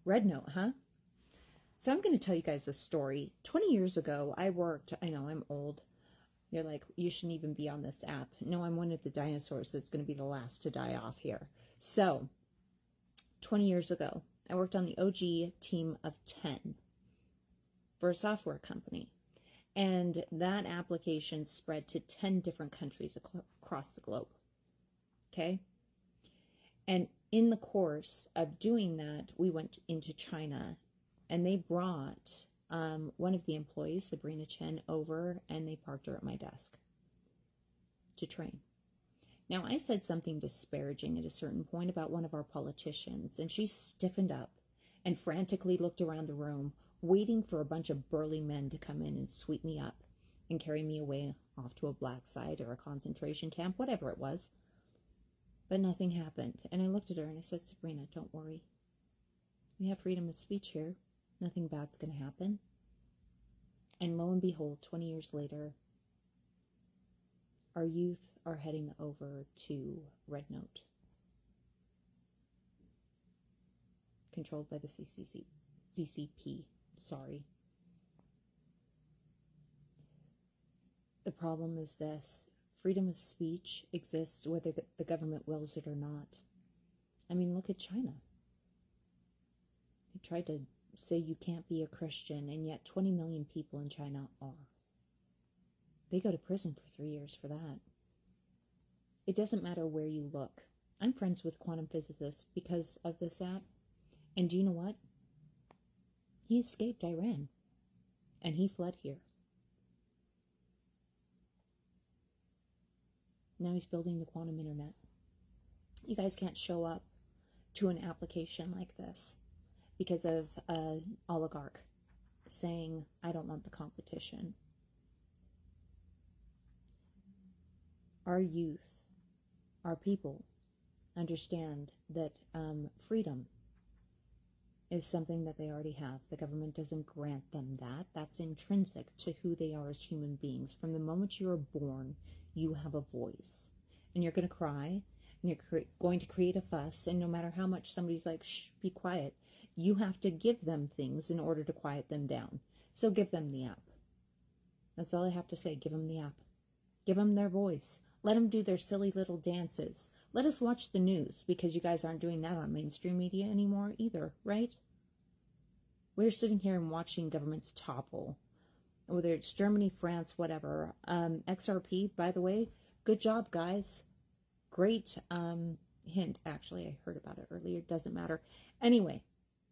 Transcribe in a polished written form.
Red Note, huh? So I'm going to tell you guys a story. 20 years ago, I know I'm old. You're like, you shouldn't even be on this app. No, I'm one of the dinosaurs that's going to be the last to die off here. So, 20 years ago, I worked on the OG team of 10 for a software company. And that application spread to 10 different countries across the globe. Okay? And in the course of doing that, we went into China and they brought one of the employees, Sabrina Chen, over and they parked her at my desk to train. Now, I said something disparaging at a certain point about one of our politicians, and she stiffened up and frantically looked around the room, waiting for a bunch of burly men to come in and sweep me up and carry me away off to a black site or a concentration camp, whatever it was. But nothing happened. And I looked at her and I said, Sabrina, don't worry. We have freedom of speech here. Nothing bad's going to happen. And lo and behold, 20 years later, our youth are heading over to Red Note, controlled by the CCP. Sorry. The problem is this. Freedom of speech exists whether the government wills it or not. I mean, look at China. They tried to say you can't be a Christian, and yet 20 million people in China are. They go to prison for 3 years for that. It doesn't matter where you look. I'm friends with quantum physicists because of this app. And do you know what? He escaped Iran. And he fled here. Now he's building the quantum internet. You guys can't show up to an application like this because of an oligarch saying, I don't want the competition. Our youth, our people, understand that freedom is something that they already have. The government doesn't grant them that. That's intrinsic to who they are as human beings. From the moment you are born, you have a voice. And you're going to cry, and you're going to create a fuss, and no matter how much somebody's like, shh, be quiet, you have to give them things in order to quiet them down. So give them the app. That's all I have to say. Give them the app. Give them their voice. Let them do their silly little dances. Let us watch the news, because you guys aren't doing that on mainstream media anymore either, right? We're sitting here and watching governments topple, whether it's Germany, France, whatever. XRP, by the way, good job, guys. Great hint. Actually, I heard about it earlier. It doesn't matter. Anyway,